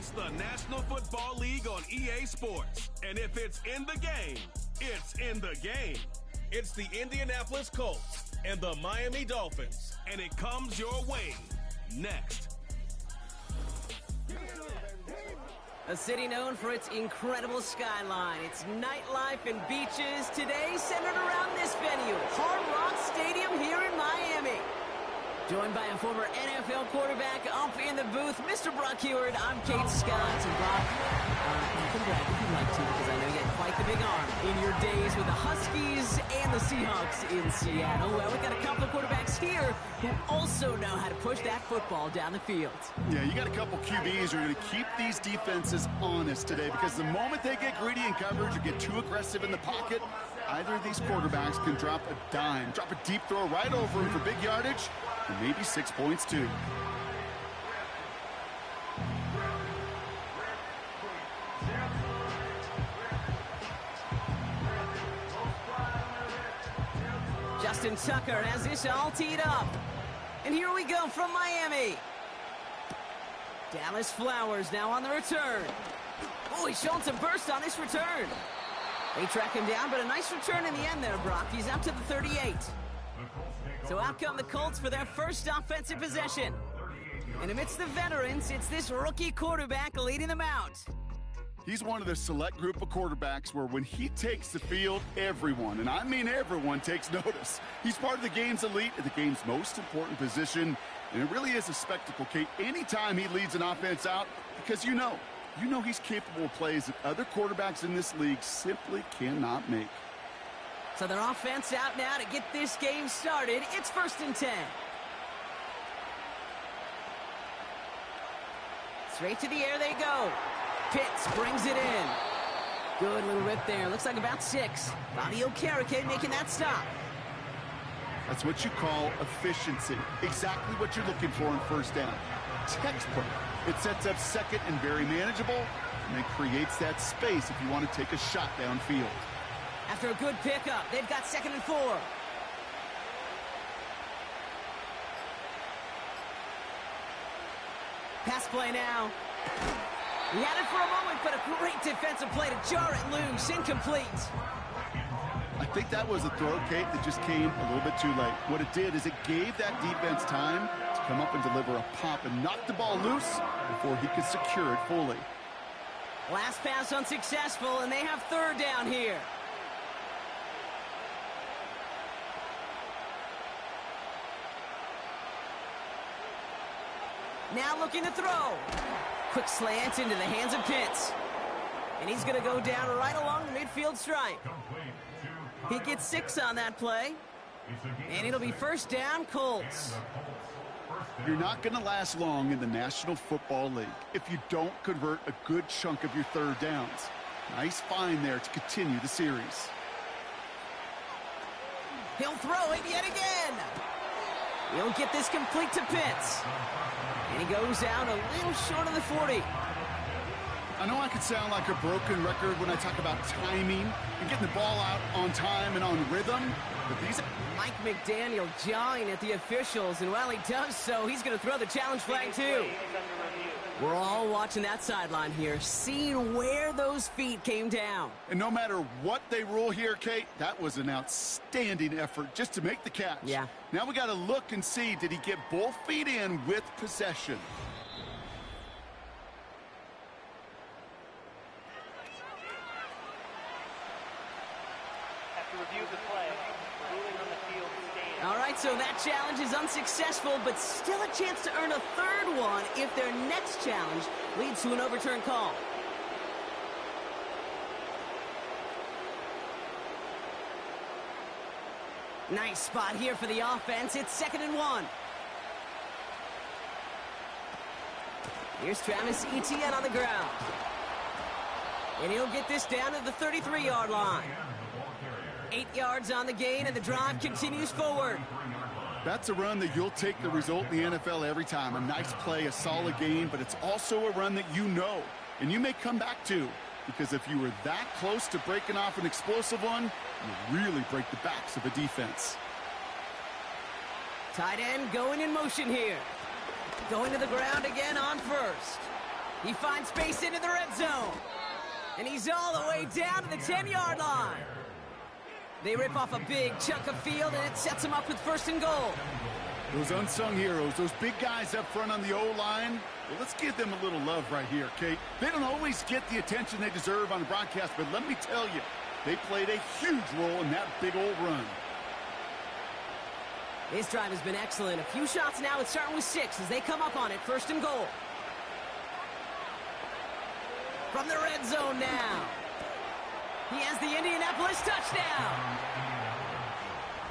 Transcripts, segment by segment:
It's the National Football League on EA Sports. And if it's in the game, it's in the game. It's the Indianapolis Colts and the Miami Dolphins. And it comes your way next. A city known for its incredible skyline, its nightlife and beaches, today centered around this venue, Hard Rock Stadium here in Miami. Joined by a former NFL quarterback up in the booth, Mr. Brock Heward. I'm Kate Scott. And Brock, you can brag if you'd like to, because I know you had quite the big arm in your days with the Huskies and the Seahawks in Seattle. Well, we've got a couple of quarterbacks here who also know how to push that football down the field. Yeah, you got a couple QBs who are going to keep these defenses honest today, because the moment they get greedy in coverage or get too aggressive in the pocket, either of these quarterbacks can drop a dime, drop a deep throw right over him for big yardage, and maybe 6 points too. Justin Tucker has this all teed up. And here we go from Miami. Dallas Flowers now on the return. Oh, he's showing some burst on this return. They track him down, but a nice return in the end there, Brock. He's up to the 38. So out come the Colts for their first offensive possession. And amidst the veterans, it's this rookie quarterback leading them out. He's one of the select group of quarterbacks where when he takes the field, everyone, and I mean everyone, takes notice. He's part of the game's elite at the game's most important position, and it really is a spectacle, Kate, anytime he leads an offense out, because you know he's capable of plays that other quarterbacks in this league simply cannot make. So their offense out now to get this game started. It's 1st and 10. Straight to the air they go. Pitts brings it in. Good little rip there. Looks like about 6. Bobby Okereke making that stop. That's what you call efficiency. Exactly what you're looking for in first down. Textbook. It sets up second and very manageable, and it creates that space if you want to take a shot downfield. After a good pickup, they've got 2nd and 4. Pass play now. He had it for a moment, but a great defensive play to jar it loose. Incomplete. I think that was a throw, Kate, that just came a little bit too late. What it did is it gave that defense time to come up and deliver a pop and knock the ball loose before he could secure it fully. Last pass unsuccessful, and they have 3rd down here. Now looking to throw. Quick slant into the hands of Pitts. And he's going to go down right along the midfield stripe. He gets 6 on that play. And it'll be 1st down, Colts. You're not going to last long in the National Football League if you don't convert a good chunk of your 3rd downs. Nice find there to continue the series. He'll throw it yet again. He'll get this complete to Pitts. And he goes out a little short of the 40. I know I could sound like a broken record when I talk about timing and getting the ball out on time and on rhythm, but these... Mike McDaniel jawing at the officials, and while he does so, he's going to throw the challenge flag too. We're all watching that sideline here, seeing where those feet came down. And no matter what they rule here, Kate, that was an outstanding effort just to make the catch. Yeah. Now we got to look and see, did he get both feet in with possession? After review of the play, ruling on the field stands. All right, so that challenge is unsuccessful, but still a chance to earn a 3rd one if their next challenge leads to an overturned call. Nice spot here for the offense. It's 2nd and 1. Here's Travis Etienne on the ground. And he'll get this down to the 33-yard line. 8 yards on the gain, and the drive continues forward. That's a run that you'll take the result in the NFL every time. A nice play, a solid gain, but it's also a run that you know, and you may come back to, because if you were that close to breaking off an explosive one, you really break the backs of a defense. Tight end going in motion here. Going to the ground again on 1st. He finds space into the red zone. And he's all the way down to the 10-yard line. They rip off a big chunk of field, and it sets him up with 1st and goal. Those unsung heroes, those big guys up front on the O-line, well, let's give them a little love right here, Kate. They don't always get the attention they deserve on the broadcast, but let me tell you, they played a huge role in that big old run. His drive has been excellent. A few shots now. It's starting with 6 as they come up on it. 1st and goal. From the red zone now. He has the Indianapolis touchdown.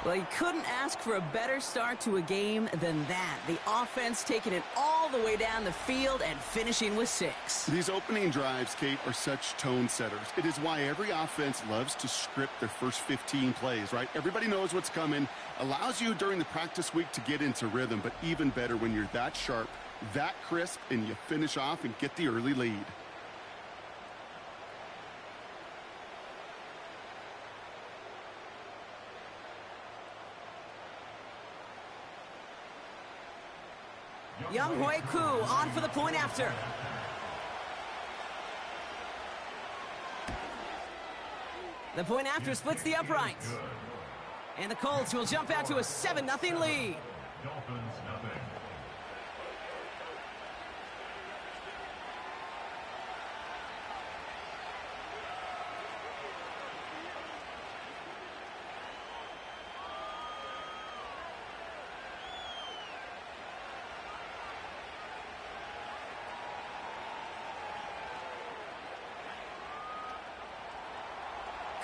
Well, you couldn't ask for a better start to a game than that. The offense taking it all the way down the field and finishing with 6. These opening drives, Kate, are such tone setters. It is why every offense loves to script their first 15 plays, right? Everybody knows what's coming. Allows you during the practice week to get into rhythm, but even better when you're that sharp, that crisp, and you finish off and get the early lead. Young Hui Koo on for the point after. The point after splits the uprights. And the Colts will jump out to a 7-0 lead. Dolphins nothing.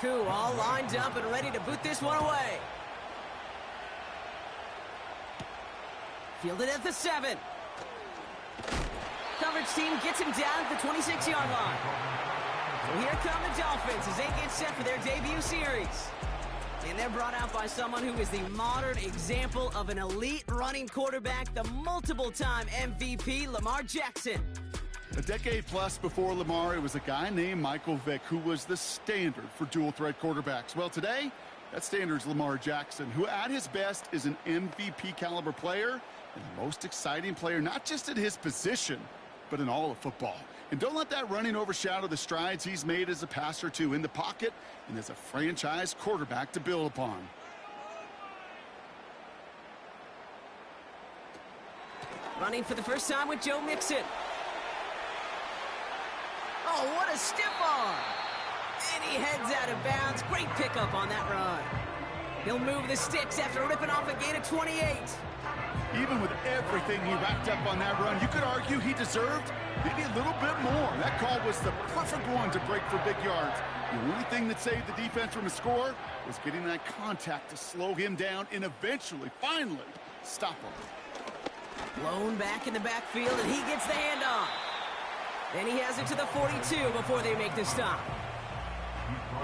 Koo all lined up and ready to boot this one away. Fielded at the 7. Coverage team gets him down at the 26-yard line. So here come the Dolphins as they get set for their debut series. And they're brought out by someone who is the modern example of an elite running quarterback, the multiple-time MVP, Lamar Jackson. A decade plus before Lamar, it was a guy named Michael Vick who was the standard for dual-threat quarterbacks. Well, today, that standard is Lamar Jackson, who at his best is an MVP-caliber player and the most exciting player, not just at his position, but in all of football. And don't let that running overshadow the strides he's made as a passer, too, in the pocket and as a franchise quarterback to build upon. Running for the first time with Joe Mixon. Oh, what a stiff arm. And he heads out of bounds. Great pickup on that run. He'll move the sticks after ripping off a gain of 28. Even with everything he racked up on that run, you could argue he deserved maybe a little bit more. That call was the perfect one to break for big yards. The only thing that saved the defense from a score was getting that contact to slow him down and eventually, finally, stop him. Blown back in the backfield, and he gets the handoff. Then he has it to the 42 before they make the stop.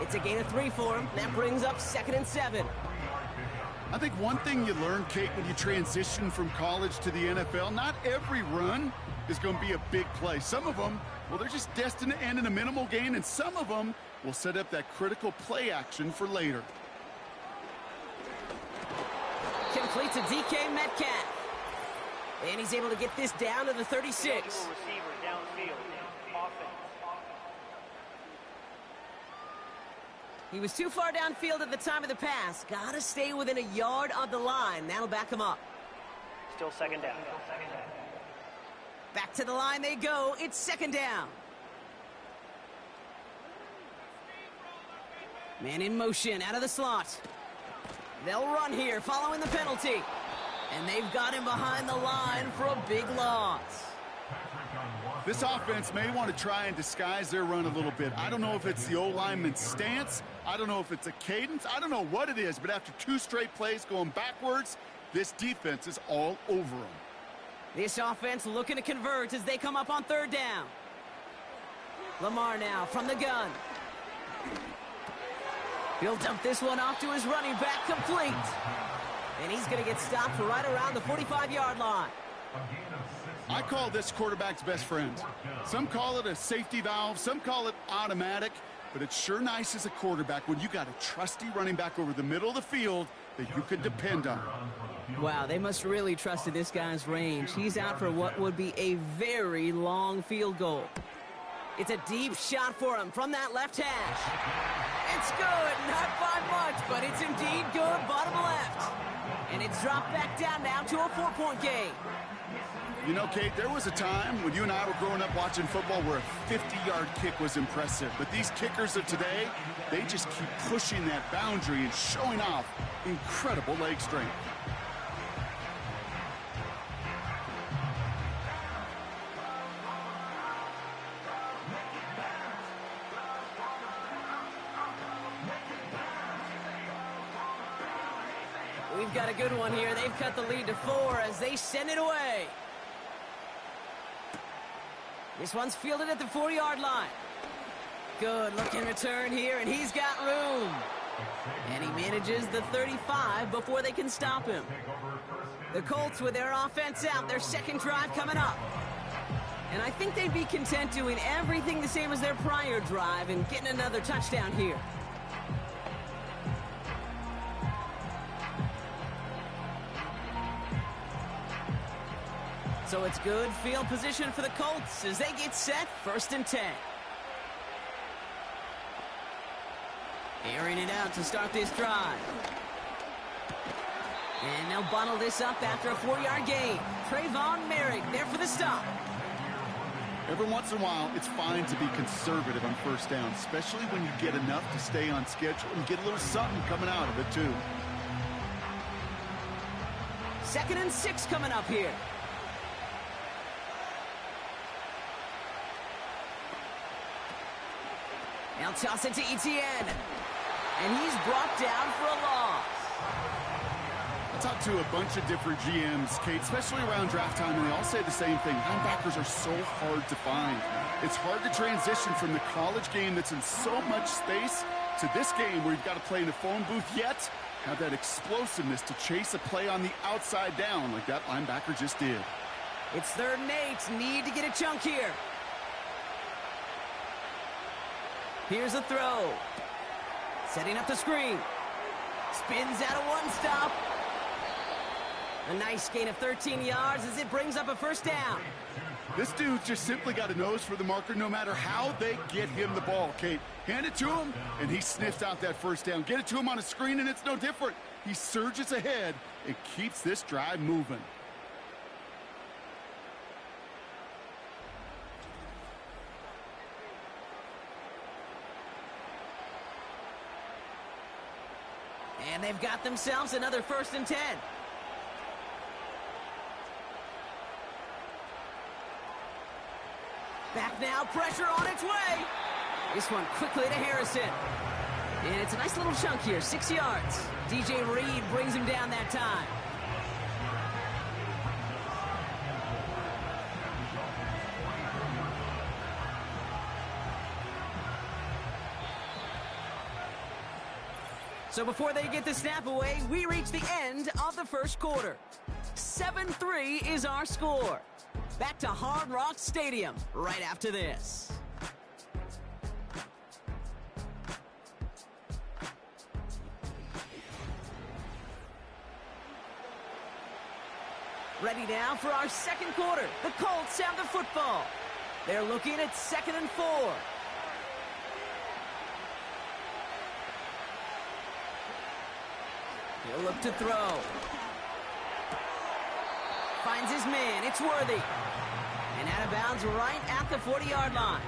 It's a gain of 3 for him. That brings up 2nd and 7. I think one thing you learn, Kate, when you transition from college to the NFL, not every run is going to be a big play. Some of them, well, they're just destined to end in a minimal gain, and some of them will set up that critical play action for later. Complete to DK Metcalf. And he's able to get this down to the 36. Receiver downfield. Offense. He was too far downfield at the time of the pass. Got to stay within a yard of the line. That'll back him up. Still 2nd down. Back to the line they go. It's 2nd down. Man in motion out of the slot. They'll run here following the penalty. And they've got him behind the line for a big loss. This offense may want to try and disguise their run a little bit. I don't know if it's the O-lineman's stance. I don't know if it's a cadence. I don't know what it is, but after 2 straight plays going backwards, this defense is all over them. This offense looking to convert as they come up on 3rd down. Lamar now from the gun. He'll dump this one off to his running back, complete. And he's going to get stopped right around the 45-yard line. I call this quarterback's best friend. Some call it a safety valve. Some call it automatic. but it's sure nice as a quarterback when you got a trusty running back over the middle of the field that you can depend on. Wow, they must really trust in this guy's range. He's out for what would be a very long field goal. It's a deep shot for him from that left hash. It's good, not by much, but it's indeed good, bottom left. And it's dropped back down now to a 4-point game. You know, Kate, there was a time when you and I were growing up watching football where a 50-yard kick was impressive. But these kickers of today, they just keep pushing that boundary and showing off incredible leg strength. We've got a good one here. They've cut the lead to 4 as they send it away. This one's fielded at the 4-yard line. Good looking return here, and he's got room. And he manages the 35 before they can stop him. The Colts with their offense out, their second drive coming up. And I think they'd be content doing everything the same as their prior drive and getting another touchdown here. So it's good field position for the Colts as they get set, 1st and 10. Airing it out to start this drive. And they'll bottle this up after a 4-yard gain. Trayvon Merrick there for the stop. Every once in a while, it's fine to be conservative on 1st down, especially when you get enough to stay on schedule and get a little something coming out of it, too. 2nd and 6 coming up here. Now toss it to Etienne. And he's brought down for a loss. I talked to a bunch of different GMs, Kate, especially around draft time, and they all say the same thing. Linebackers are so hard to find. It's hard to transition from the college game that's in so much space to this game where you've got to play in a phone booth, yet have that explosiveness to chase a play on the outside down like that linebacker just did. It's 3rd and 8. Need to get a chunk here. Here's a throw. Setting up the screen. Spins out of 1 stop. A nice gain of 13 yards as it brings up a 1st down. This dude just simply got a nose for the marker no matter how they get him the ball, Kate. Hand it to him, and he sniffs out that 1st down. Get it to him on a screen, and it's no different. He surges ahead and keeps this drive moving. And they've got themselves another 1st and 10. Back now, pressure on its way. This one quickly to Harrison. And it's a nice little chunk here, 6 yards. DJ Reed brings him down that time. So before they get the snap away, we reach the end of the 1st quarter. 7-3 is our score. Back to Hard Rock Stadium right after this. Ready now for our 2nd quarter. The Colts have the football. They're looking at 2nd and 4. He'll look to throw. Finds his man. It's Worthy. And out of bounds right at the 40-yard line.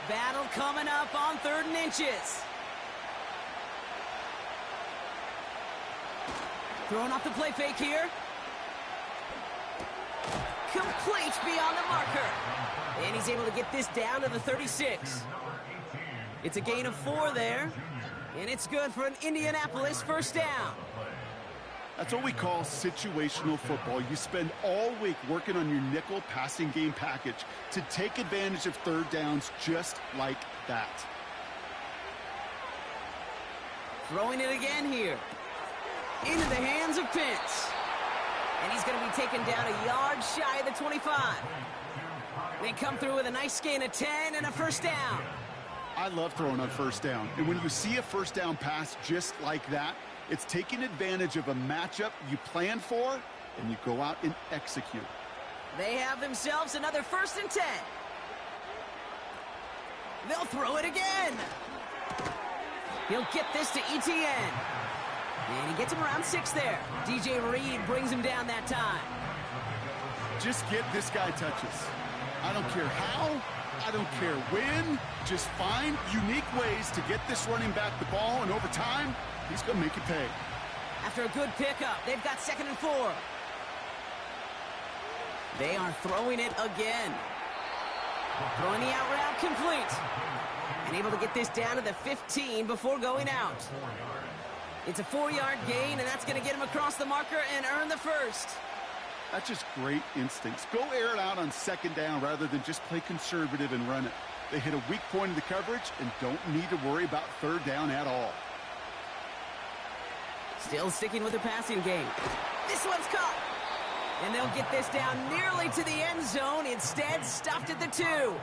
Battle coming up on 3rd and inches. Throwing off the play fake here. Complete beyond the marker. And he's able to get this down to the 36. It's a gain of 4 there. And it's good for an Indianapolis 1st down. That's what we call situational football. You spend all week working on your nickel passing game package to take advantage of 3rd downs just like that. Throwing it again here. Into the hands of Pitts. And he's going to be taken down a yard shy of the 25. They come through with a nice gain of 10 and a first down. I love throwing on first down. And when you see a first down pass just like that, it's taking advantage of a matchup you plan for, and you go out and execute. They have themselves another 1st and 10. They'll throw it again. He'll get this to ETN. And he gets him around 6 there. DJ Reed brings him down that time. Just get this guy touches. I don't care how, I don't care when. Just find unique ways to get this running back the ball, and over time, he's going to make it pay. After a good pickup, they've got 2nd and 4. They are throwing it again. Throwing the out route complete. And able to get this down to the 15 before going out. It's a 4-yard gain, and that's going to get him across the marker and earn the first. That's just great instincts. Go air it out on 2nd down rather than just play conservative and run it. They hit a weak point in the coverage and don't need to worry about 3rd down at all. Still sticking with the passing game. This one's caught. And they'll get this down nearly to the end zone. Instead, stuffed at the 2.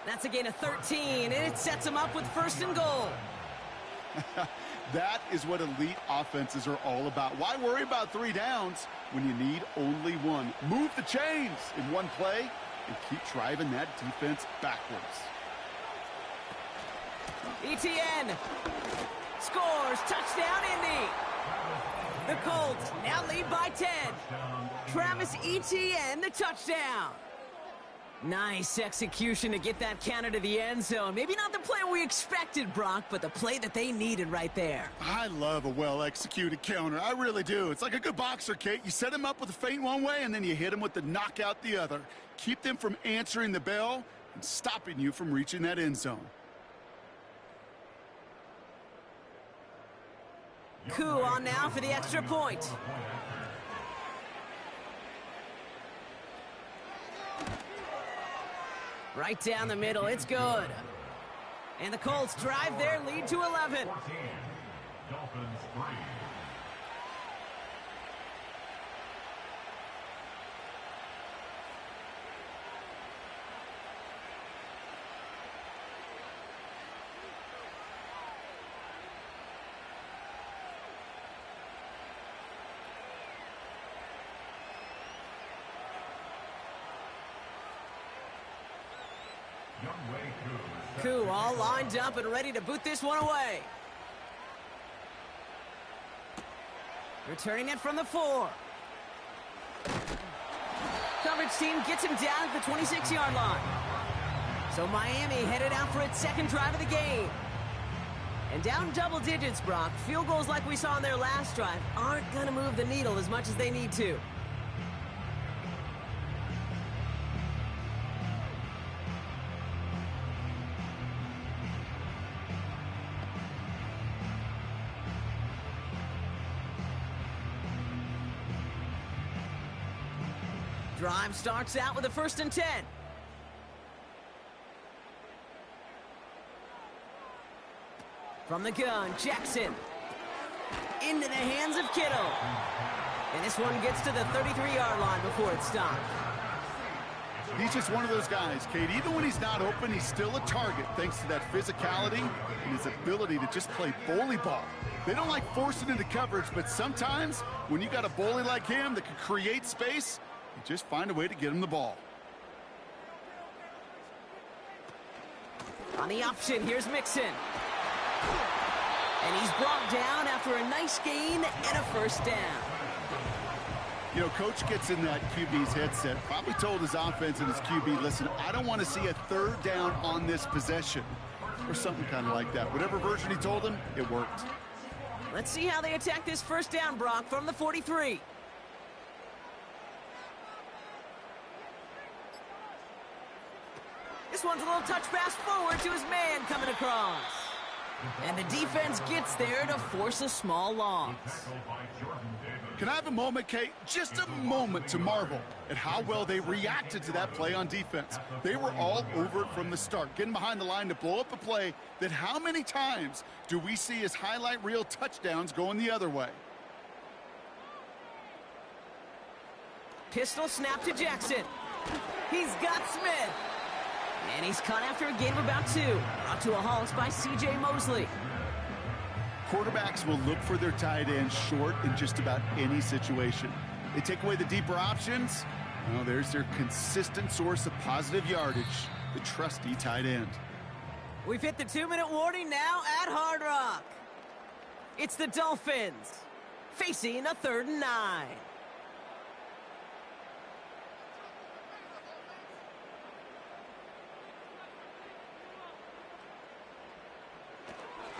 That's a gain of 13, and it sets them up with 1st and goal. That is what elite offenses are all about. Why worry about 3 downs when you need only 1? Move the chains in one play and keep driving that defense backwards. ETN scores. Touchdown, Indy. The Colts now lead by 10. Travis Etienne, the touchdown. Nice execution to get that counter to the end zone. Maybe not the play we expected, Brock, but the play that they needed right there. I love a well-executed counter. I really do. It's like a good boxer, Kate. You set him up with a feint one way, and then you hit him with the knockout the other. Keep them from answering the bell and stopping you from reaching that end zone. Coup on now for the extra point. Right down the middle, it's good. And the Colts drive their lead to 11. Dolphins 3. Coup all lined up and ready to boot this one away. Returning it from the 4. Coverage team gets him down at the 26-yard line. So Miami headed out for its 2nd drive of the game. And down double digits, Brock. Field goals like we saw in their last drive aren't going to move the needle as much as they need to. Drive starts out with a 1st and 10. From the gun, Jackson. Into the hands of Kittle. And this one gets to the 33-yard line before it's stopped. He's just one of those guys, Kate. Even when he's not open, he's still a target thanks to that physicality and his ability to just play bully ball. They don't like forcing into coverage, but sometimes when you got a bully like him that can create space, you just find a way to get him the ball. On the option, here's Mixon. And he's brought down after a nice gain and a 1st down. You know, Coach gets in that QB's headset, probably told his offense and his QB, listen, I don't want to see a 3rd down on this possession. Or something kind of like that. Whatever version he told him, it worked. Let's see how they attack this 1st down, Brock, from the 43. This one's a little touch pass forward to his man coming across. And the defense gets there to force a small loss. Can I have a moment, Kate? Just a moment to marvel at how well they reacted to that play on defense. They were all over it from the start, getting behind the line to blow up a play that how many times do we see as highlight reel touchdowns going the other way? Pistol snap to Jackson. He's got Smith. And he's caught after a gain of about 2. Brought to a halt by C.J. Mosley. Quarterbacks will look for their tight end short in just about any situation. They take away the deeper options. Well, there's their consistent source of positive yardage, the trusty tight end. We've hit the 2-minute warning now at Hard Rock. It's the Dolphins facing a 3rd and 9.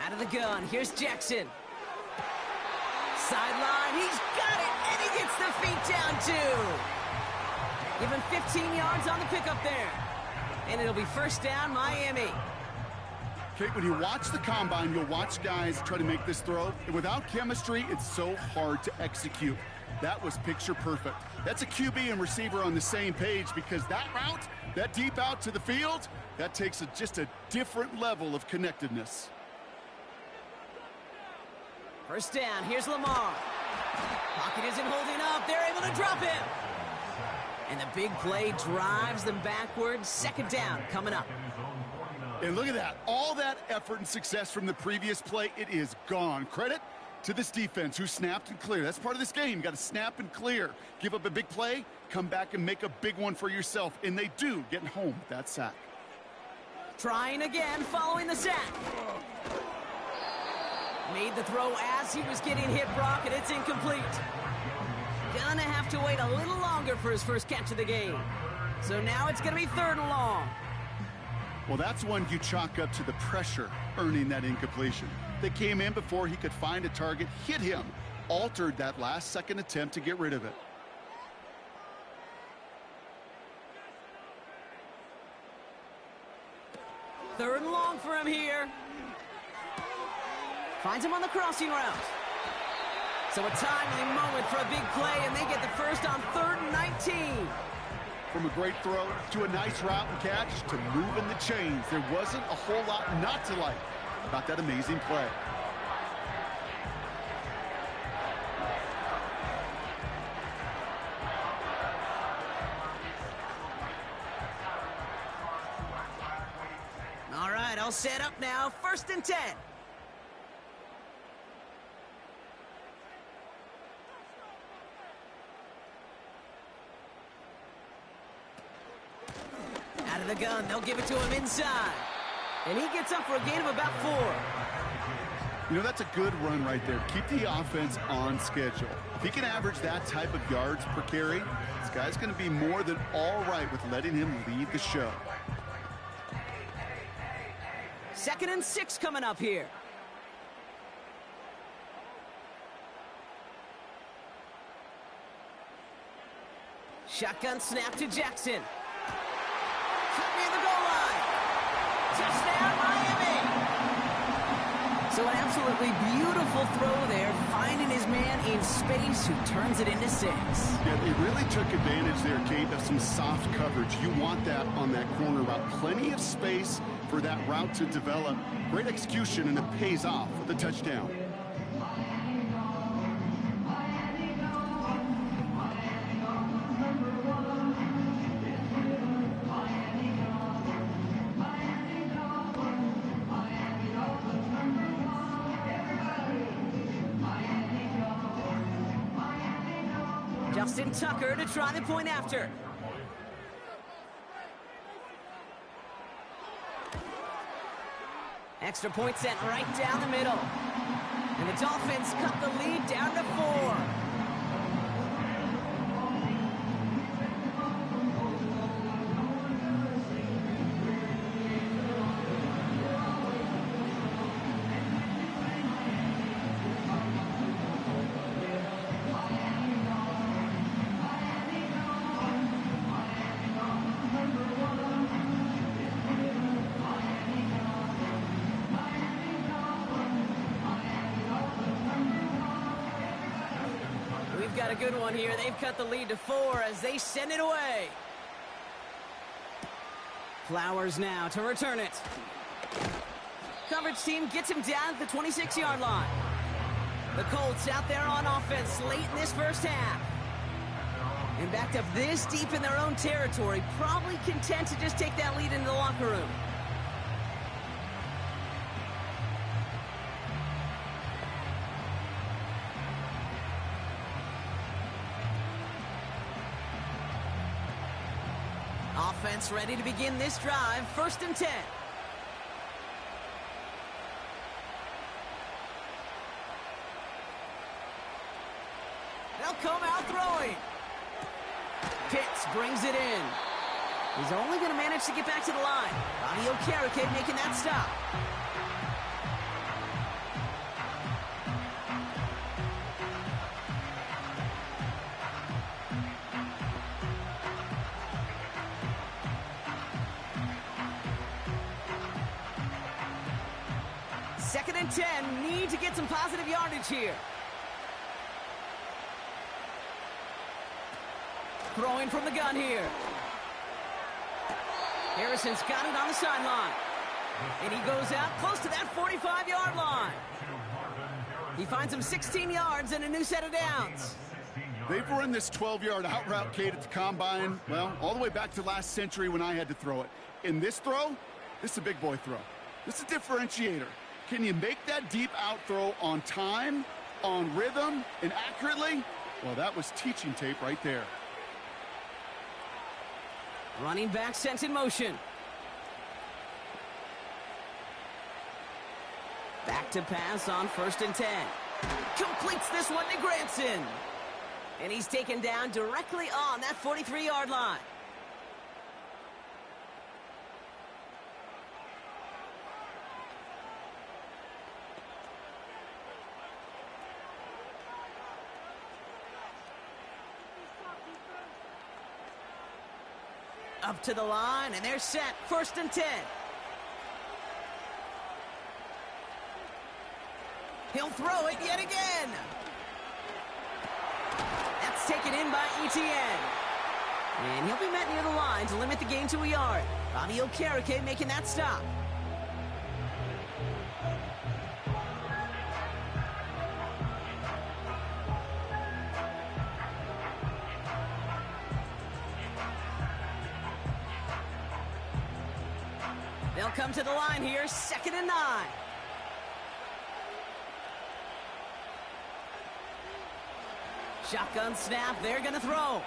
Out of the gun, here's Jackson. Sideline, he's got it, and he gets the feet down too. Give him 15 yards on the pickup there. And it'll be 1st down, Miami. Kate, when you watch the combine, you'll watch guys try to make this throw. And without chemistry, it's so hard to execute. That was picture perfect. That's a QB and receiver on the same page, because that route, that deep out to the field, that takes just a different level of connectedness. 1st down, here's Lamar. Pocket isn't holding up, they're able to drop him. And the big play drives them backwards. 2nd down coming up. And look at that. All that effort and success from the previous play, it is gone. Credit to this defense who snapped and cleared. That's part of this game. You got to snap and clear. Give up a big play, come back and make a big one for yourself. And they do, getting home with that sack. Trying again following the sack. Made the throw as he was getting hit, Brock, and it's incomplete. Gonna have to wait a little longer for his first catch of the game. So now it's gonna be 3rd and long. Well, that's one you chalk up to the pressure earning that incompletion. They came in before he could find a target, hit him, altered that last-second attempt to get rid of it. Third and long for him here. Finds him on the crossing route. So a timely moment for a big play, and they get the first on 3rd and 19. From a great throw to a nice route and catch to moving the chains, there wasn't a whole lot not to like about that amazing play. All right, I'll set up now. 1st and 10. Out of the gun, they'll give it to him inside. And he gets up for a gain of about 4. You know, that's a good run right there. Keep the offense on schedule. If he can average that type of yards per carry, this guy's going to be more than all right with letting him lead the show. 2nd and 6 coming up here. Shotgun snap to Jackson. Near the goal line. Touchdown, Miami. So an absolutely beautiful throw there, finding his man in space who turns it into 6. Yeah, they really took advantage there, Kate, of some soft coverage. You want that on that corner route. Plenty of space for that route to develop. Great execution, and it pays off with a touchdown. Justin Tucker to try the point after. Extra point sent right down the middle. And the Dolphins cut the lead down to 4. Got a good one here. They've cut the lead to 4 as they send it away. Flowers now to return it. Coverage team gets him down at the 26-yard line. The Colts out there on offense late in this first half. And backed up this deep in their own territory, probably content to just take that lead into the locker room. Offense ready to begin this drive. 1st and 10. They'll come out throwing. Pitts brings it in. He's only going to manage to get back to the line. Bobby Okereke making that stop. Second and 10, need to get some positive yardage here. Throwing from the gun here. Harrison's got it on the sideline. And he goes out close to that 45-yard line. He finds him 16 yards and a new set of downs. They've run this 12-yard out route, Kate, at the combine, well, all the way back to last century when I had to throw it. In this throw, this is a big boy throw. This is a differentiator. Can you make that deep out throw on time, on rhythm, and accurately? Well, that was teaching tape right there. Running back sent in motion. Back to pass on 1st and 10. Completes this one to Granson. And he's taken down directly on that 43-yard line. Up to the line, and they're set. 1st and 10. He'll throw it yet again. That's taken in by Etienne. And he'll be met near the line to limit the gain to a yard. Bobby Okereke making that stop. They'll come to the line here, 2nd and 9. Shotgun snap, they're going to throw.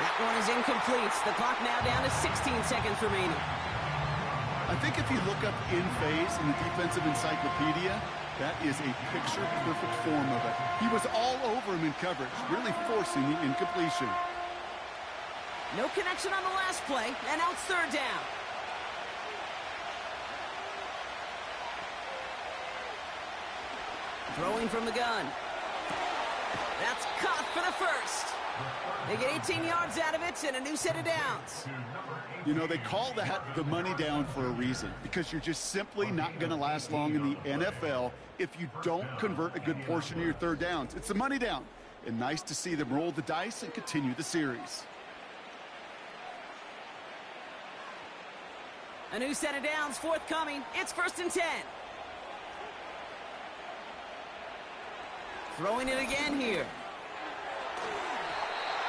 That one is incomplete. The clock now down to 16 seconds remaining. I think if you look up in phase in the defensive encyclopedia, that is a picture-perfect form of it. He was all over him in coverage, really forcing the incompletion. No connection on the last play, and now it's 3rd down. Throwing from the gun. That's caught for the first. They get 18 yards out of it and a new set of downs. You know, they call that the money down for a reason, because you're just simply not going to last long in the NFL if you don't convert a good portion of your 3rd downs. It's the money down. And nice to see them roll the dice and continue the series. A new set of downs forthcoming. It's 1st and 10. Throwing it again here.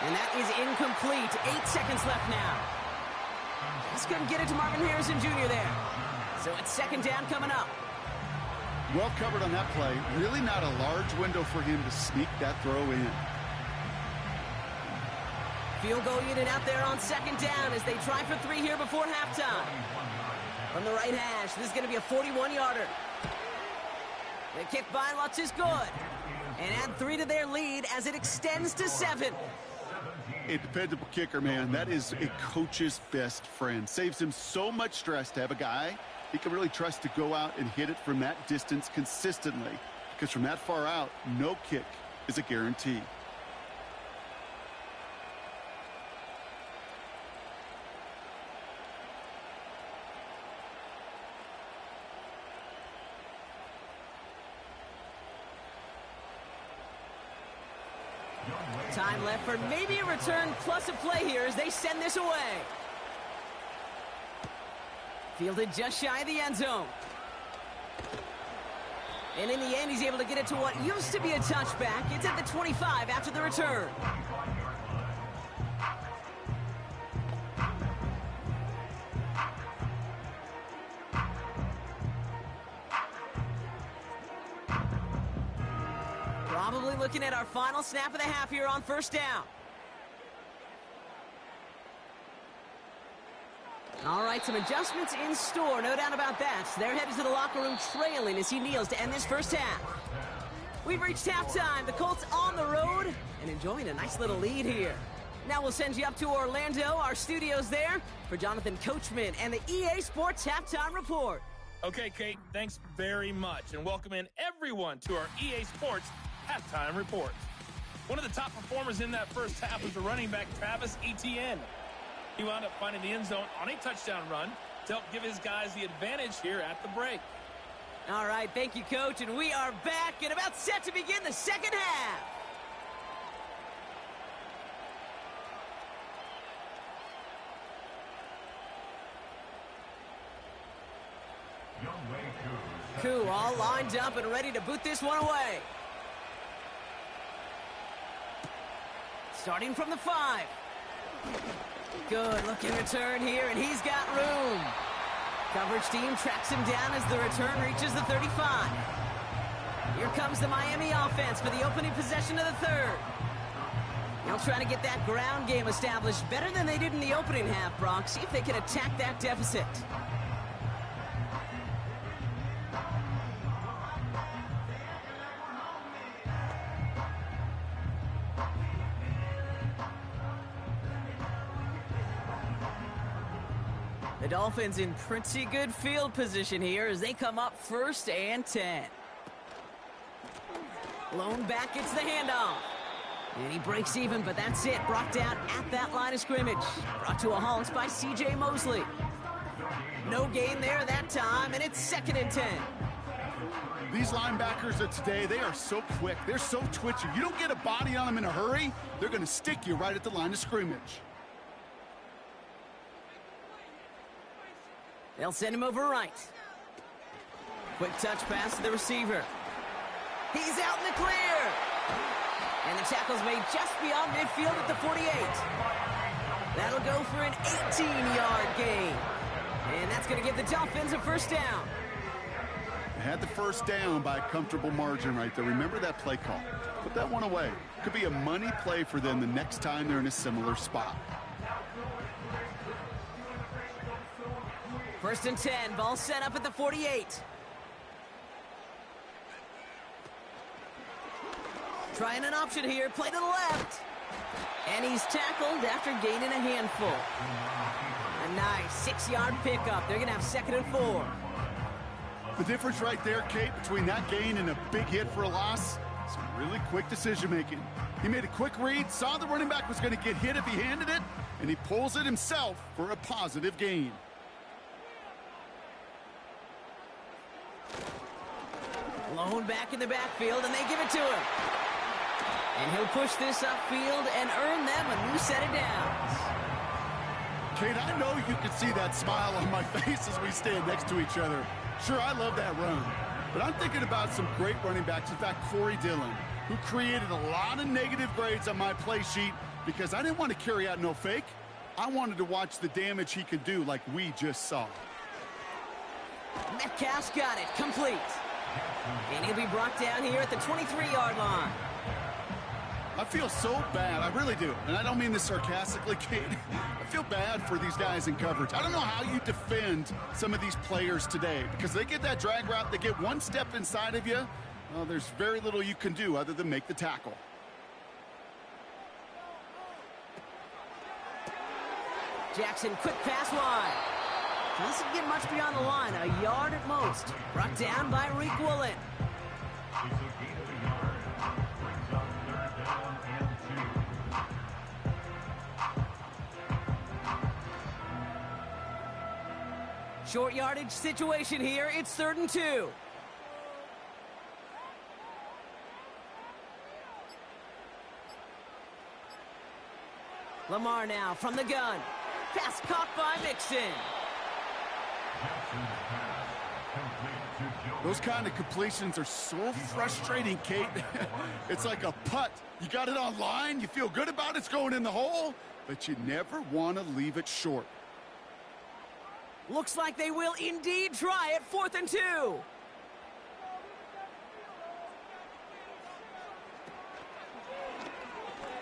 And that is incomplete. 8 seconds left now. Just couldn't get it to Marvin Harrison Jr. there. So it's 2nd down coming up. Well covered on that play. Really not a large window for him to sneak that throw in. Field goal unit out there on 2nd down as they try for 3 here before halftime. From the right hash, this is going to be a 41-yarder. The kick by Lutz is good. And add 3 to their lead as it extends to 7. A dependable kicker, man. That is a coach's best friend. Saves him so much stress to have a guy he can really trust to go out and hit it from that distance consistently. Because from that far out, no kick is a guarantee. Time left for maybe a return plus a play here as they send this away. Fielded just shy of the end zone. And in the end, he's able to get it to what used to be a touchback. It's at the 25 after the return. Probably looking at our final snap of the half here on first down. All right, some adjustments in store, no doubt about that. They're headed to the locker room trailing as he kneels to end this first half. We've reached halftime. The Colts on the road and enjoying a nice little lead here. Now we'll send you up to Orlando, our studios there, for Jonathan Coachman and the EA Sports Halftime Report. Okay, Kate, thanks very much, and welcome in everyone to our EA Sports Halftime Report. One of the top performers in that first half was the running back Travis Etienne. He wound up finding the end zone on a touchdown run to help give his guys the advantage here at the break. All right, thank you, Coach, and we are back and about set to begin the second half. Koo all lined up and ready to boot this one away. Starting from the 5. Good looking return here, and he's got room. Coverage team tracks him down as the return reaches the 35. Here comes the Miami offense for the opening possession of the third. They'll try to get that ground game established better than they did in the opening half, Brock. See if they can attack that deficit. The Dolphins in pretty good field position here as they come up 1st and 10. Lone back gets the handoff. And he breaks even, but that's it. Brought down at that line of scrimmage. Brought to a halt by C.J. Mosley. No gain there that time, and it's 2nd and 10. These linebackers of today, they are so quick. They're so twitchy. You don't get a body on them in a hurry, they're going to stick you right at the line of scrimmage. They'll send him over right. Quick touch pass to the receiver. He's out in the clear. And the tackle's made just beyond midfield at the 48. That'll go for an 18-yard gain. And that's going to give the Dolphins a first down. They had the first down by a comfortable margin right there. Remember that play call. Put that one away. Could be a money play for them the next time they're in a similar spot. 1st and 10, ball set up at the 48. Trying an option here, play to the left. And he's tackled after gaining a handful. A nice 6-yard pickup. They're going to have 2nd and 4. The difference right there, Kate, between that gain and a big hit for a loss, some really quick decision-making. He made a quick read, saw the running back was going to get hit if he handed it, and he pulls it himself for a positive gain. Lone back in the backfield, and they give it to him. And he'll push this upfield and earn them a new set of downs. Kate, I know you can see that smile on my face as we stand next to each other. Sure, I love that run. But I'm thinking about some great running backs. In fact, Corey Dillon, who created a lot of negative grades on my play sheet because I didn't want to carry out no fake. I wanted to watch the damage he could do like we just saw. Metcalf's got it, complete. And he'll be brought down here at the 23-yard line. I feel so bad. I really do. And I don't mean this sarcastically, Kate. I feel bad for these guys in coverage. I don't know how you defend some of these players today because they get that drag route, they get one step inside of you. Well, there's very little you can do other than make the tackle. Jackson, quick pass wide. Doesn't get much beyond the line, a yard at most. Brought down by Reek Woolen. Short yardage situation here. It's 3rd and 2. Lamar now from the gun. Pass caught by Mixon. Those kind of completions are so frustrating, Kate. It's like a putt. You got it on line, you feel good about it's going in the hole, but you never want to leave it short. Looks like they will indeed try it. 4th and 2.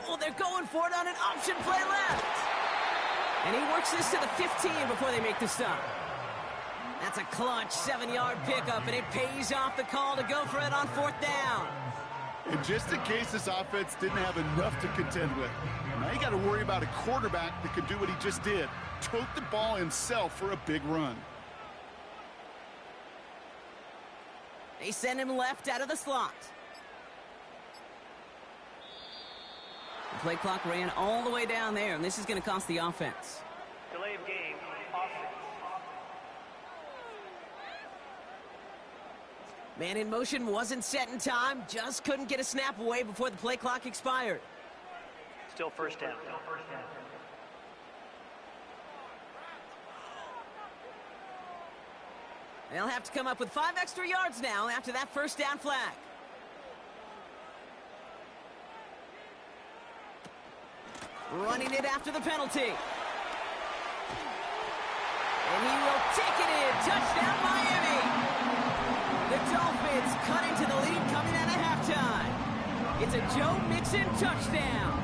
Oh, they're going for it on an option play left. And he works this to the 15 before they make the stop. That's a clutch 7-yard pickup, and it pays off the call to go for it on 4th down. And just in case this offense didn't have enough to contend with, now you got to worry about a quarterback that could do what he just did. Tote the ball himself for a big run. They send him left out of the slot. The play clock ran all the way down there, and this is going to cost the offense. Delay of game, offense. Man in motion wasn't set in time, just couldn't get a snap away before the play clock expired. Still first down. They'll have to come up with 5 extra yards now after that first down flag. Running it after the penalty. And he will take it in. Touchdown, Miami. The Dolphins cut into the lead coming out of halftime. It's a Joe Mixon touchdown.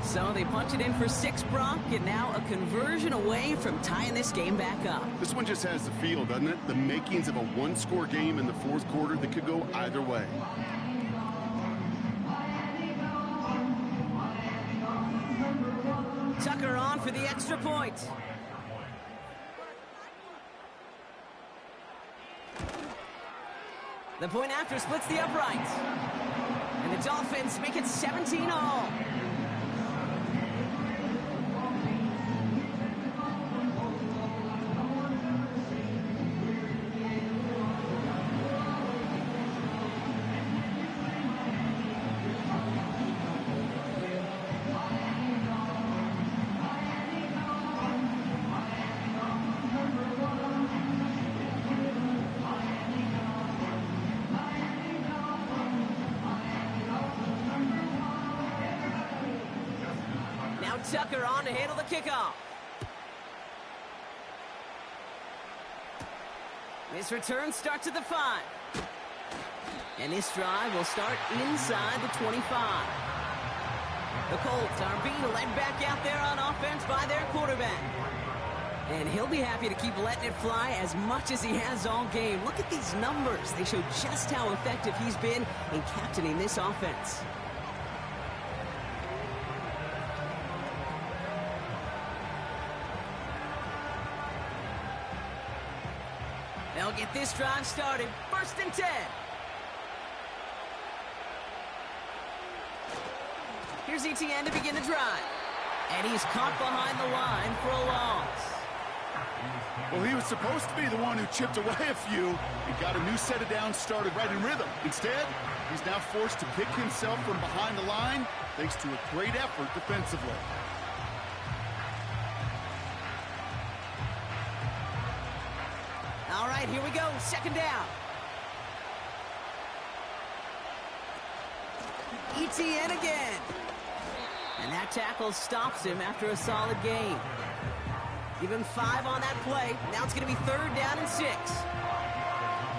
So they punch it in for 6, Brock, and now a conversion away from tying this game back up. This one just has the feel, doesn't it? The makings of a one-score game in the 4th quarter that could go either way. Tucker on for the extra point. The point after splits the uprights. And the Dolphins make it 17-all. Tucker on to handle the kickoff. This return starts at the 5. And this drive will start inside the 25. The Colts are being led back out there on offense by their quarterback. And he'll be happy to keep letting it fly as much as he has all game. Look at these numbers. They show just how effective he's been in captaining this offense. They'll get this drive started. 1st and 10. Here's ETN to begin the drive. And he's caught behind the line for a loss. Well, he was supposed to be the one who chipped away a few and got a new set of downs started right in rhythm. Instead, he's now forced to pick himself from behind the line thanks to a great effort defensively. All right, here we go. 2nd down. ETN again. And that tackle stops him after a solid gain. Give him 5 on that play. Now it's going to be 3rd down and 6.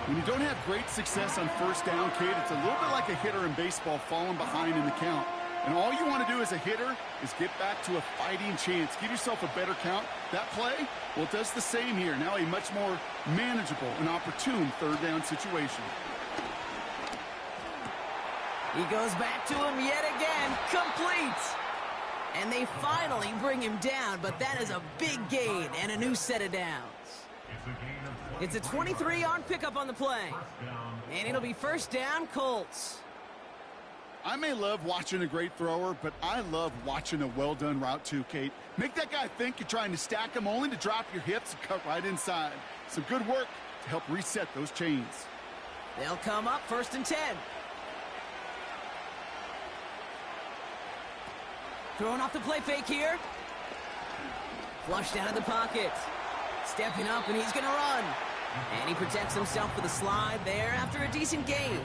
When you don't have great success on 1st down, Kate, it's a little bit like a hitter in baseball falling behind in the count. And all you want to do as a hitter is get back to a fighting chance. Give yourself a better count. That play, well, it does the same here. Now a much more manageable and opportune 3rd down situation. He goes back to him yet again. Complete. And they finally bring him down, but that is a big gain and a new set of downs. It's a 23-yard pickup on the play. And it'll be 1st down, Colts. I may love watching a great thrower, but I love watching a well-done route too, Kate. Make that guy think you're trying to stack him only to drop your hips and cut right inside. Some good work to help reset those chains. They'll come up 1st and 10. Throwing off the play fake here. Flushed out of the pocket. Stepping up, and he's going to run. And he protects himself with a slide there after a decent gain.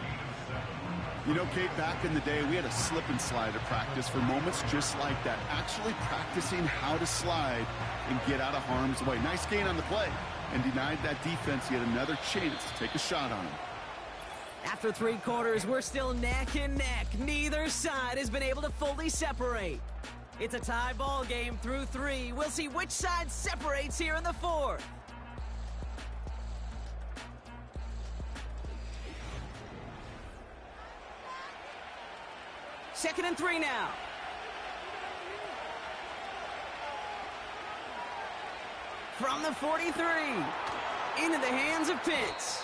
You know, Kate, back in the day, we had a slip and slide at practice for moments just like that. Actually practicing how to slide and get out of harm's way. Nice gain on the play, and denied that defense yet another chance to take a shot on him. After 3 quarters, we're still neck and neck. Neither side has been able to fully separate. It's a tie ball game through 3. We'll see which side separates here in the 4th. Second and 3 now. From the 43. Into the hands of Pitts.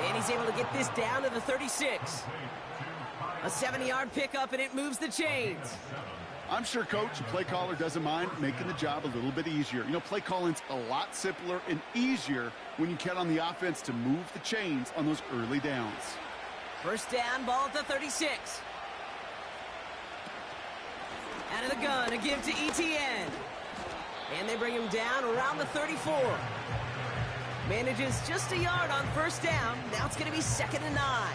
And he's able to get this down to the 36. A 70-yard pickup, and it moves the chains. I'm sure coach and play caller doesn't mind making the job a little bit easier. You know, play calling's a lot simpler and easier when you count on the offense to move the chains on those early downs. First down, ball at the 36. Out of the gun, a give to ETN. And they bring him down around the 34. Manages just a yard on first down. Now it's going to be 2nd and 9.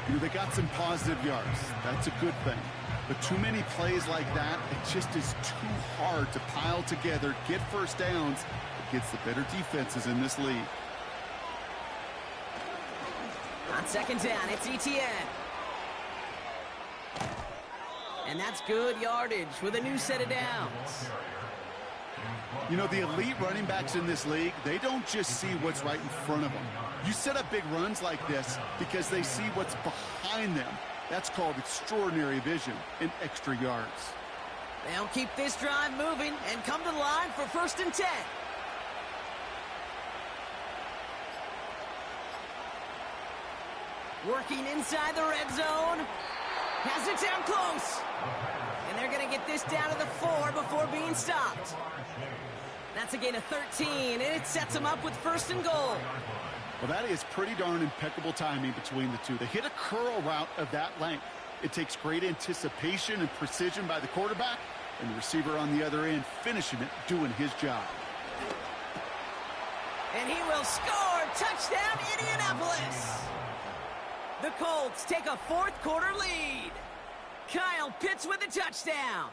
You know, they got some positive yards. That's a good thing. But too many plays like that, it just is too hard to pile together, get first downs against the better defenses in this league. On 2nd down, it's ETN. And that's good yardage with a new set of downs. You know, the elite running backs in this league, they don't just see what's right in front of them. You set up big runs like this because they see what's behind them. That's called extraordinary vision and extra yards. They'll keep this drive moving and come to the line for 1st and 10. Working inside the red zone. Has it down close. And they're going to get this down to the 4 before being stopped. That's a gain of 13, and it sets them up with 1st and goal. Well, that is pretty darn impeccable timing between the two. They hit a curl route of that length. It takes great anticipation and precision by the quarterback, and the receiver on the other end finishing it, doing his job. And he will score. Touchdown, Indianapolis. The Colts take a 4th quarter lead. Kyle Pitts with a touchdown.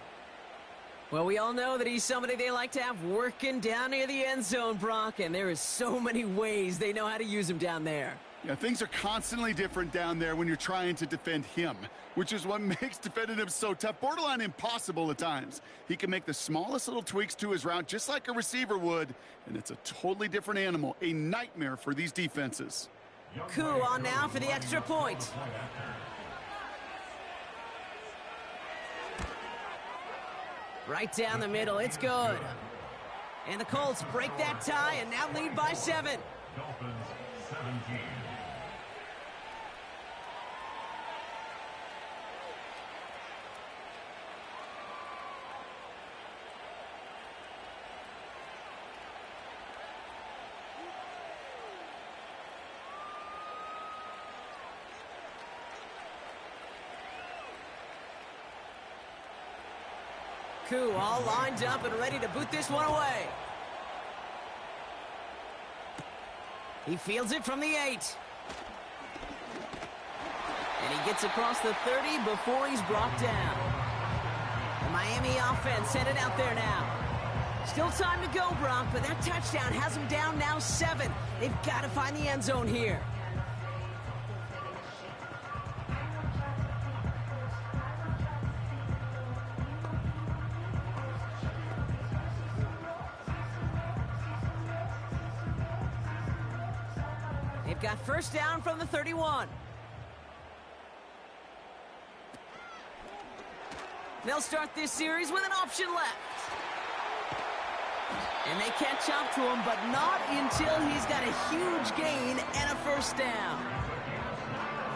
Well, we all know that he's somebody they like to have working down near the end zone, Brock, and there is so many ways they know how to use him down there. Yeah, things are constantly different down there when you're trying to defend him, which is what makes defending him so tough, borderline impossible at times. He can make the smallest little tweaks to his route just like a receiver would, and it's a totally different animal, a nightmare for these defenses. Koo on now for the extra point. Right down the middle, it's good. And the Colts break that tie and now lead by 7. Dolphins 17. Koo all lined up and ready to boot this one away. He fields it from the 8. And he gets across the 30 before he's brought down. The Miami offense headed out there now. Still time to go, Brock, but that touchdown has them down now 7. They've got to find the end zone here. They've got first down from the 31. They'll start this series with an option left. And they catch up to him, but not until he's got a huge gain and a first down.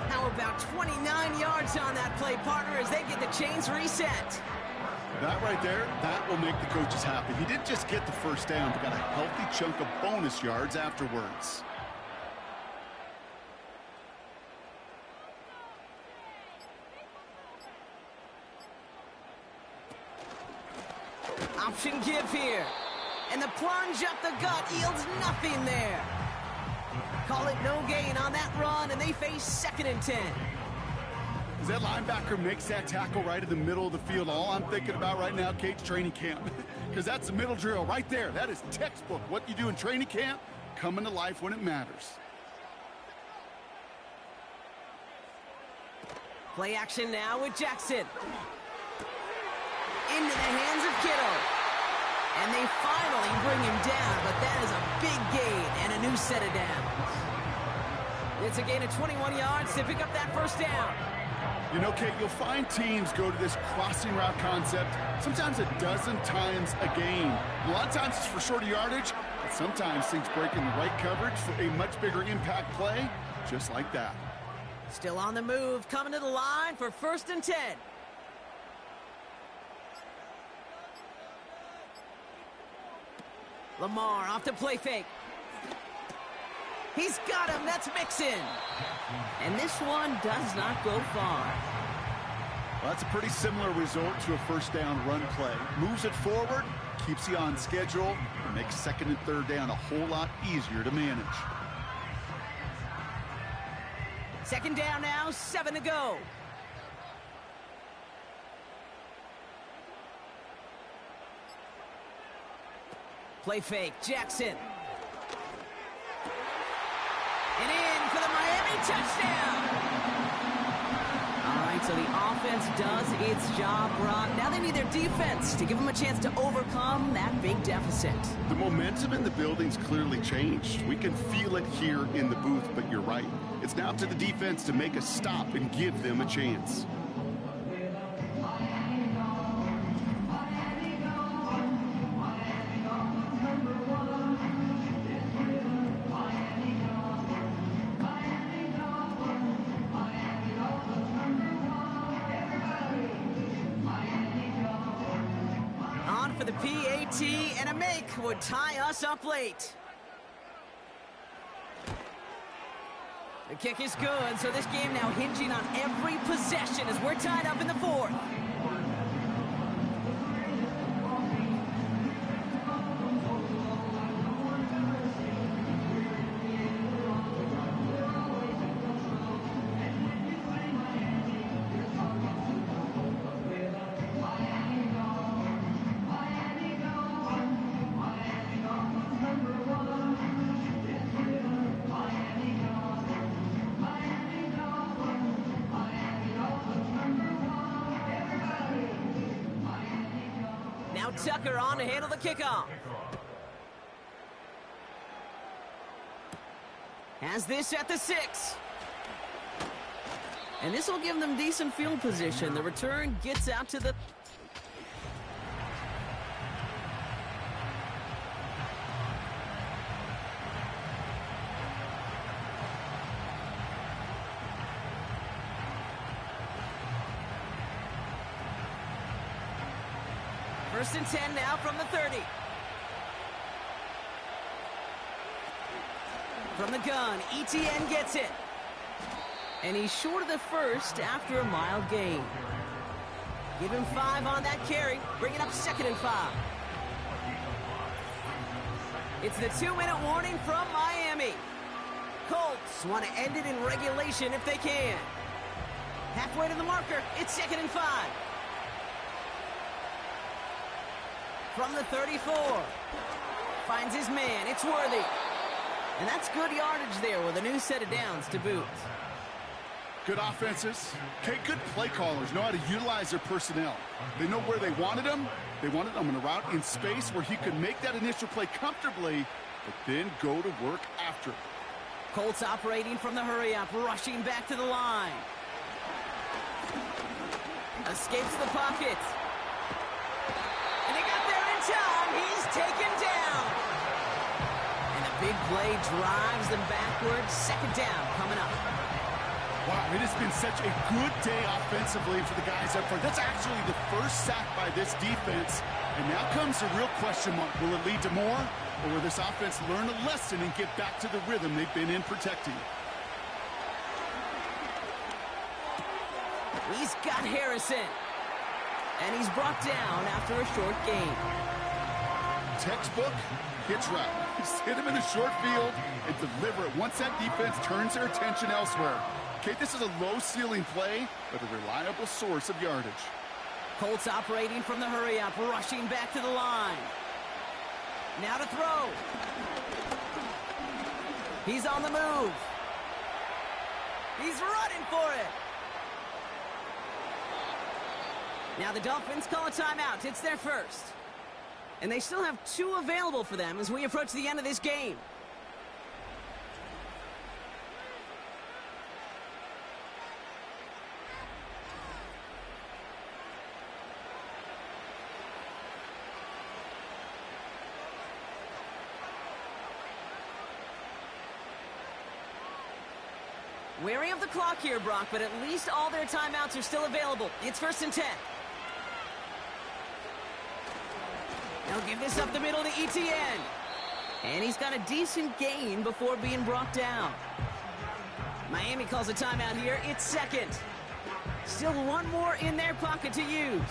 How about 29 yards on that play, partner, as they get the chains reset? That right there, that will make the coaches happy. He didn't just get the first down, but got a healthy chunk of bonus yards afterwards. Option give here. And the plunge up the gut yields nothing there. Call it no gain on that run, and they face 2nd and 10. As that linebacker makes that tackle right in the middle of the field, all I'm thinking about right now, Kate's training camp. Because that's the middle drill right there. That is textbook. What you do in training camp, coming to life when it matters. Play action now with Jackson. Into the hands of Kittle. And they finally bring him down, but that is a big gain and a new set of downs. It's a gain of 21 yards to pick up that first down. You know, Kate, you'll find teams go to this crossing route concept sometimes a dozen times a game. A lot of times it's for shorter yardage, but sometimes things break in the right coverage for a much bigger impact play, just like that. Still on the move, coming to the line for 1st and 10. Lamar off to play fake. He's got him. That's Mixon. And this one does not go far. Well, that's a pretty similar result to a first down run play. Moves it forward, keeps you on schedule, and makes 2nd and 3rd down a whole lot easier to manage. 2nd down now, 7 to go. Play fake, Jackson. And in for the Miami touchdown. All right, so the offense does its job, Rob. Now they need their defense to give them a chance to overcome that big deficit. The momentum in the building's clearly changed. We can feel it here in the booth, but you're right. It's now up to the defense to make a stop and give them a chance. For the PAT, and a make would tie us up late. The kick is good, so this game now hinging on every possession as we're tied up in the 4th. Tucker on to handle the kickoff. Has this at the 6. And this will give them decent field position. The return gets out to the... First and 10 now from the 30. From the gun, ETN gets it. And he's short of the first after a mild gain. Give him 5 on that carry, bringing up 2nd and 5. It's the 2-minute warning from Miami. Colts want to end it in regulation if they can. Halfway to the marker, it's 2nd and 5. From the 34. Finds his man. It's Worthy. And that's good yardage there with a new set of downs to boot. Good offenses. Okay, good play callers know how to utilize their personnel. They know where they wanted them. They wanted them in a route in space where he could make that initial play comfortably, but then go to work after. Colts operating from the hurry-up, rushing back to the line. Escapes the pocket. And he got there in time. He's taken down. And a big play drives them backwards. 2nd down coming up. Wow, it has been such a good day offensively for the guys up front. That's actually the first sack by this defense. And now comes the real question mark. Will it lead to more? Or will this offense learn a lesson and get back to the rhythm they've been in protecting? He's got Harrison. And he's brought down after a short gain. textbook hitch route. Just hit him in the short field and deliver it once that defense turns their attention elsewhere. Okay, this is a low-ceiling play, but a reliable source of yardage. Colts operating from the hurry-up, rushing back to the line. Now to throw. He's on the move. He's running for it. Now the Dolphins call a timeout. It's their first. And they still have 2 available for them as we approach the end of this game. Wary of the clock here, Brock, but at least all their timeouts are still available. It's 1st and 10. They'll give this up the middle to ETN. And he's got a decent gain before being brought down. Miami calls a timeout here. It's 2nd. Still 1 more in their pocket to use.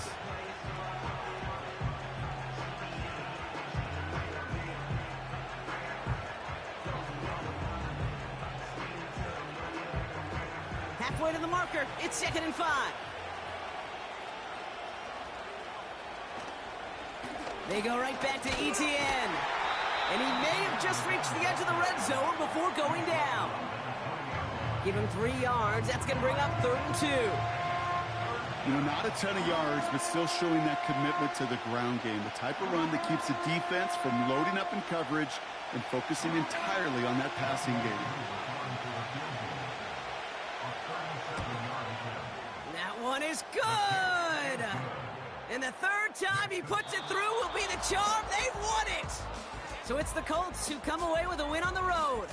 Halfway to the marker. It's 2nd and 5. They go right back to ETN. And he may have just reached the edge of the red zone before going down. Give him 3 yards. That's going to bring up 3rd and 2. You know, not a ton of yards, but still showing that commitment to the ground game. The type of run that keeps the defense from loading up in coverage and focusing entirely on that passing game. That one is good! And the 3rd time he puts it through will be the charm. They've won it! So it's the Colts who come away with a win on the road.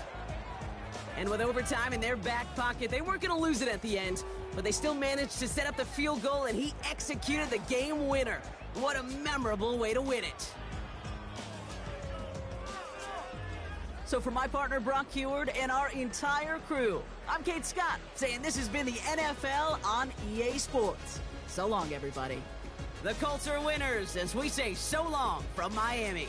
And with overtime in their back pocket, they weren't going to lose it at the end, but they still managed to set up the field goal, and he executed the game winner. What a memorable way to win it. So for my partner, Brock Heward, and our entire crew, I'm Kate Scott, saying this has been the NFL on EA Sports. So long, everybody. The Colts are winners as we say so long from Miami.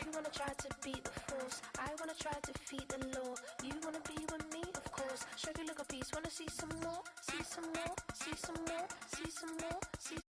You wanna try to beat the force, I wanna try to defeat the law. You wanna be with me, of course. Show you a little piece, wanna see some more, see some more, see some more, see some more, see